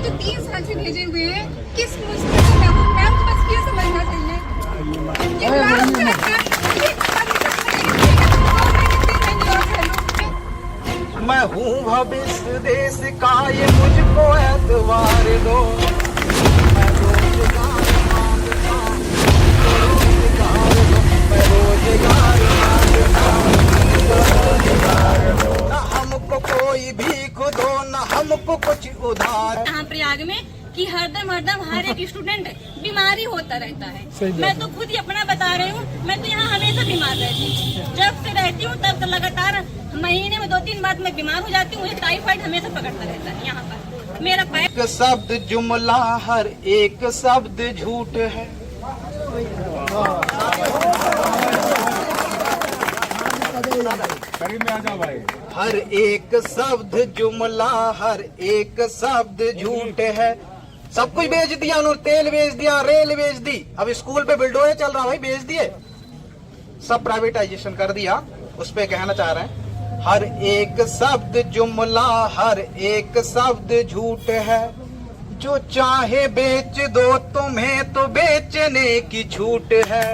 जो 3 साल से भेजे हुए हैं किस मुश्किल से मैम को बस ये समझना चाहिए कि लास्ट मैं हूँ भविष्य देश का, ये मुझको एतवार दो। मैं रोजगार मांगता हूँ, रोजगार दो। मैं रोजगार मांगता हूँ, रोजगार दो। न हमको कोई भीख दो, न हमको कुछ उधार। यहाँ प्रयाग में कि हरदम हर एक स्टूडेंट बीमारी होता रहता है। मैं तो खुद ही अपना बता रही हूँ, मैं तो यहाँ हमेशा बीमार रहती हूँ। जब से रहती हूँ तब तो लगातार महीने में 2-3 बार मैं बीमार हो जाती हूँ। मुझे टाइफाइड हमेशा पकड़ता रहता है। यहाँ पर मेरा पैर एक शब्द जुमला, हर एक शब्द झूठ है। हर एक शब्द जुमला, हर एक शब्द झूठ है। सब कुछ बेच दिया उन्होंने, तेल बेच दिया, रेल बेच दी, अब स्कूल पे बिल्डोए चल रहा भाई, बेच दिए, सब प्राइवेटाइजेशन कर दिया। उस पे कहना चाह रहे हैं हर एक शब्द जुमला, हर एक शब्द झूठ है। जो चाहे बेच दो तुम्हें, तो बेचने की छूट है।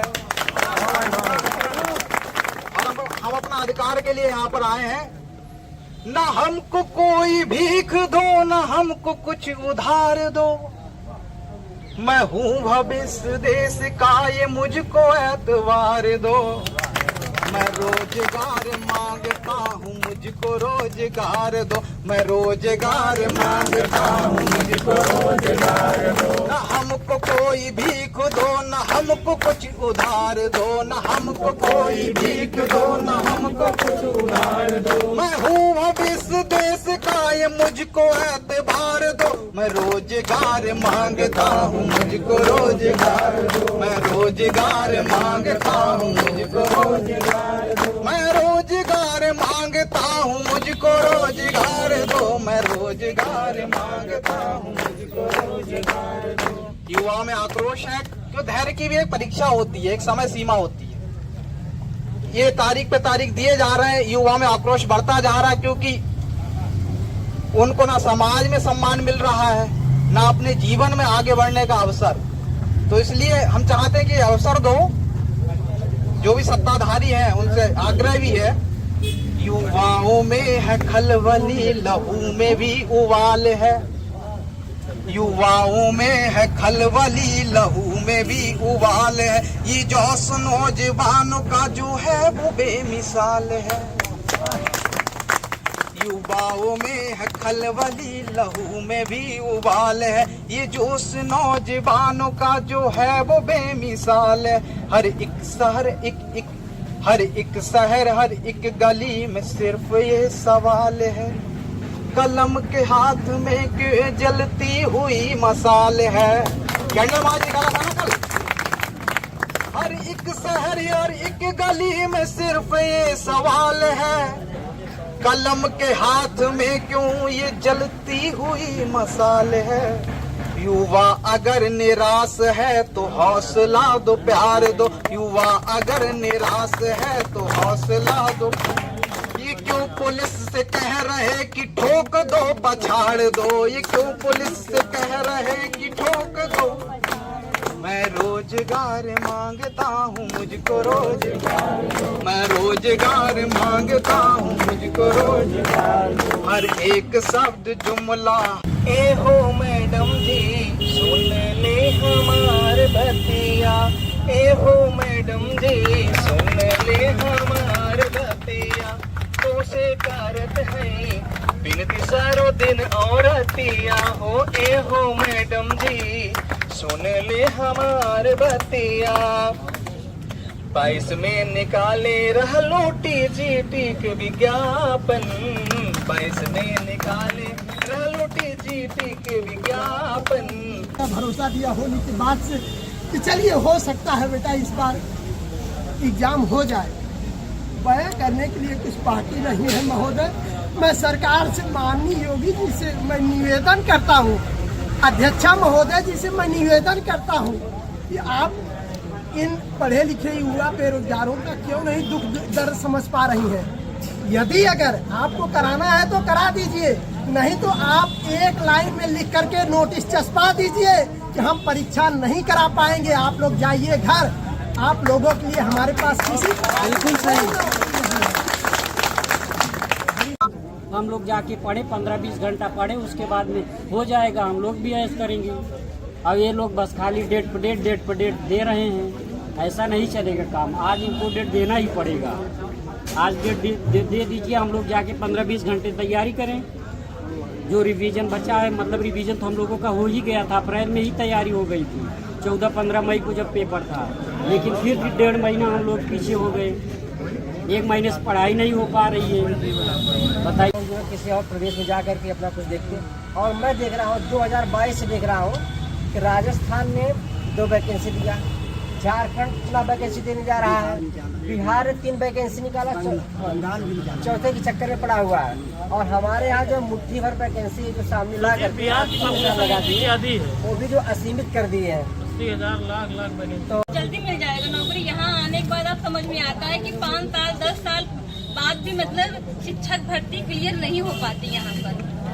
हम अपना अधिकार के लिए यहाँ पर आए हैं। न हमको कोई भीख दो, न हमको कुछ उधार दो। मैं हूँ भविष्य देश का, ये मुझको एतवार दो। मैं रोजगार मांगता हूँ, मुझको रोजगार दो। मैं रोजगार मांगता हूँ, मुझको रोजगार दो। न हमको कोई भीख दो, न हमको कुछ उधार दो। न हमको कोई भीख दो, न हमको कुछ उधार दो। मैं हूँ भविष्य देश का, ये मुझको एतबार दो। मैं रोजगार मांगता हूँ, मुझको रोजगार दो। मैं रोजगार मांगता हूँ, मुझको रोजगार दो। मैं रोजगार मांगता हूँ, मुझको रोजगार दो। मैं रोजगार मांगता हूँ, मुझको रोजगार दो। युवाओं में आक्रोश है क्यों? धैर्य की भी एक परीक्षा होती है, एक समय सीमा होती है। ये तारीख पे तारीख दिए जा रहे हैं, युवाओं में आक्रोश बढ़ता जा रहा है क्योंकि उनको ना समाज में सम्मान मिल रहा है, ना अपने जीवन में आगे बढ़ने का अवसर। तो इसलिए हम चाहते हैं कि अवसर दो। जो भी सत्ताधारी हैं उनसे आग्रह भी है, युवाओं में है खलबली, लहू में भी उबाल है। युवाओं में है खलबली, लहू में भी उबाल है। ये जोश नौजवानों का जो है वो बेमिसाल है। युवाओं में है खलबली, लहू में भी उबाल है। ये जोश नौजवानों का जो है वो बेमिसाल है। हर एक शहर हर एक शहर, हर एक गली में सिर्फ ये सवाल है, कलम के हाथ में क्यों जलती हुई मसाल है। कैंडलमार्च निकाला था ना कल। हर एक शहर, हर एक गली में सिर्फ ये सवाल है, कलम के हाथ में क्यों ये जलती हुई मसाल है। युवा अगर निराश है तो हौसला दो, प्यार दो। युवा अगर निराश है तो हौसला दो। ये क्यों पुलिस से कह रहे कि ठोक दो, पछाड़ दो। ये क्यों पुलिस से कह रहे कि ठोक दो। मैं रोजगार मांगता हूँ, मुझको रोजगार दो। मैं रोजगार मांगता हूँ, मुझको रोजगार दो। हर एक शब्द जुमला, ए हो मैडम जी सुन ले हमार बतिया। ए हो मैडम जी सुन ले हमार बतिया। तो से करत है बिनती सारो दिन औरतिया हो। ए हो मैडम जी सुन ले हमार बतिया। 22 में निकाले रहलो टीजीटी के विज्ञापन। 22 में निकाले रहलो टीजीटी के विज्ञापन। भरोसा दिया होने के बाद से कि चलिए हो सकता है बेटा इस बार एग्जाम हो जाए। बयां करने के लिए कुछ पार्टी नहीं है महोदय। मैं सरकार से माननीय योगी जी से मैं निवेदन करता हूँ, अध्यक्षा महोदय जी से मैं निवेदन करता हूँ कि आप इन पढ़े लिखे युवा बेरोजगारों का क्यों नहीं दुख दर्द समझ पा रही हैं। यदि अगर आपको कराना है तो करा दीजिए, नहीं तो आप एक लाइन में लिख करके नोटिस चस्पा दीजिए कि हम परीक्षा नहीं करा पाएंगे, आप लोग जाइए घर। आप लोगों के लिए हमारे पास किसी बिल्कुल सही। हम लोग जाके पढ़े 15-20 घंटा पढ़े, उसके बाद में हो जाएगा, हम लोग भी ऐसा करेंगे। अब ये लोग बस खाली डेट पर डेट दे रहे हैं, ऐसा नहीं चलेगा काम। आज इनको डेट देना ही पड़ेगा, आज डेट दे दीजिए। हम लोग जाके 15-20 घंटे तैयारी करें। जो रिवीजन बचा है, मतलब रिवीजन तो हम लोगों का हो ही गया था, अप्रैल में ही तैयारी हो गई थी, 14-15 मई को जब पेपर था। लेकिन फिर भी 1.5 महीना हम लोग पीछे हो गए, 1 महीने से पढ़ाई नहीं हो पा रही है। बताइए, जो है किसी और प्रदेश में जा करके अपना कुछ देखते हैं। और मैं देख रहा हूँ 2022 से देख रहा हूँ कि राजस्थान ने 2 वैकेंसी दिया, झारखंड ना वैकेंसी देने जा रहा है, बिहार 3 वैकेंसी निकाला, चौथे के चक्कर में पड़ा हुआ है। और हमारे यहाँ जो मुट्ठी भर वैकेंसी जो सामने ला कर लगा दी है, वो भी जो असीमित कर दिए हैं। 80,000 लाख तो जल्दी मिल जाएगा नौकरी। यहाँ आने के बाद आप समझ में आता है कि 5 साल 10 साल बाद भी मतलब शिक्षक भर्ती क्लियर नहीं हो पाती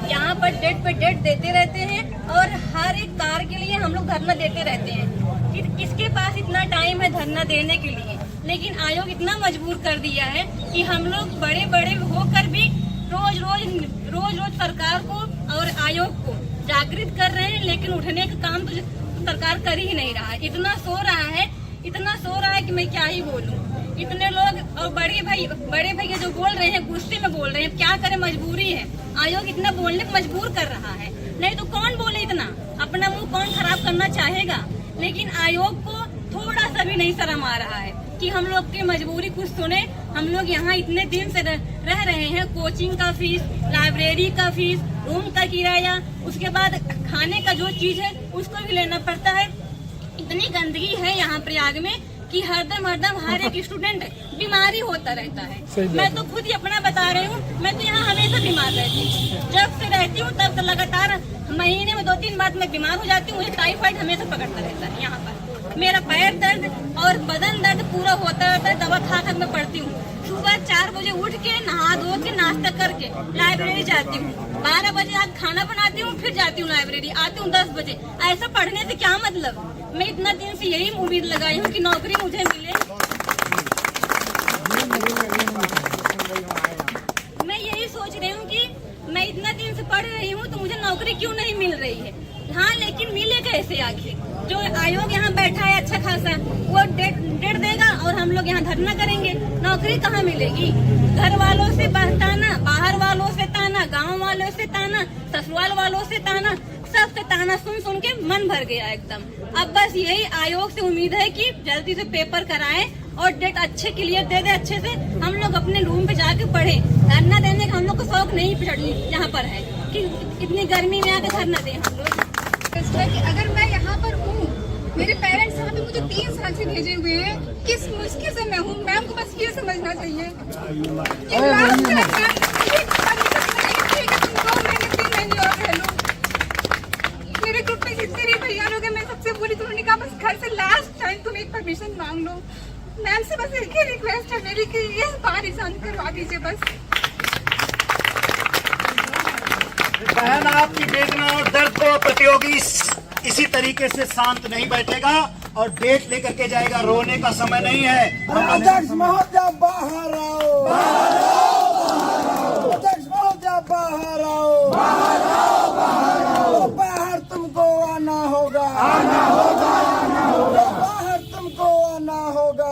यहाँ पर डेट पे डेट देते रहते हैं और हर एक कार्य के लिए हम लोग धरना देते रहते हैं कि किसके पास इतना टाइम है धरना देने के लिए। लेकिन आयोग इतना मजबूर कर दिया है कि हम लोग बड़े बड़े होकर भी रोज सरकार को और आयोग को जागृत कर रहे हैं, लेकिन उठने का काम तो सरकार कर ही नहीं रहा है। इतना सो रहा है कि मैं क्या ही बोलूं। इतने लोग और बड़े भैया जो बोल रहे हैं गुस्से में बोल रहे हैं, क्या करें, मजबूरी है। आयोग इतना बोलने को मजबूर कर रहा है, नहीं तो कौन बोले इतना, अपना मुंह कौन खराब करना चाहेगा। लेकिन आयोग को थोड़ा सा भी नहीं शर्म आ रहा है कि हम लोग की मजबूरी कुछ सुने। हम लोग यहाँ इतने दिन से रह रहे हैं, कोचिंग का फीस, लाइब्रेरी का फीस, रूम का किराया, उसके बाद खाने का जो चीज है उसको भी लेना पड़ता है। इतनी गंदगी है यहाँ प्रयाग में कि हरदम हर एक स्टूडेंट बीमारी होता रहता है। मैं तो खुद ही अपना बता रही हूँ, मैं तो यहाँ हमेशा बीमार रहती हूँ। जब से रहती हूँ तब से लगातार महीने में 2-3 बार मैं बीमार हो जाती हूँ। मुझे टाइफाइड हमेशा पकड़ता रहता है। यहाँ पर मेरा पैर दर्द और बदन दर्द पूरा होता रहता है। दवा खा मैं पढ़ती हूँ। सुबह 4 बजे उठ के नहा धो के नाश्ता करके लाइब्रेरी जाती हूँ, 12 बजे आज खाना बनाती हूँ, फिर जाती हूँ लाइब्रेरी, आती हूँ 10 बजे। ऐसा पढ़ने से क्या मतलब। मैं इतना दिन से यही उम्मीद लगाई हूँ कि नौकरी मुझे मिले। मैं यही सोच रही हूँ कि मैं इतना दिन से पढ़ रही हूँ तो मुझे नौकरी क्यों नहीं मिल रही है। हाँ, लेकिन मिले कैसे आखिर। जो आयोग यहाँ बैठा है अच्छा खासा, वो डेट देगा और हम लोग यहाँ धरना करेंगे। नौकरी कहाँ मिलेगी। घर वालों से ताना, बाहर वालों से ताना, गाँव वालों से ताना, ससुराल वालों से ताना, सबसे ताना सुन के मन भर गया एकदम। अब बस यही आयोग से उम्मीद है कि जल्दी से पेपर कराएं और डेट अच्छे क्लियर दे दे, अच्छे से हम लोग अपने रूम पे जाके पढ़े। धरना देने का हम लोग को शौक नहीं यहाँ पर है कि इतनी गर्मी में आके धरना दें हम लोग। कि अगर मैं यहाँ पर हूँ, मेरे पेरेंट्स यहाँ पे मुझे 3 साल से भेजे हुए हैं, किस मुश्किल से मैं हूँ। मैम को बस ये समझना चाहिए कि लास्ट मेरे ग्रुप में जितने भी भैया लोग हैं, मैं सबसे बोली तो उन्होंने कहा बस घर से लास्ट टाइम तुम एक परमिशन मांग लो। मैम से बस एक ही रिक्वेस्ट है मेरी कि इस बार शांत करवा दीजिए बस। बहन, आपकी वेदना और दर्द को प्रतियोगी इसी तरीके से शांत नहीं बैठेगा और डेट लेकर के जाएगा। रोने का समय नहीं है। अध्यक्ष महोदय बाहर आओ, अध्यक्ष महोदय बाहर आओ, बाहर तुमको आना होगा, बाहर तुमको आना होगा।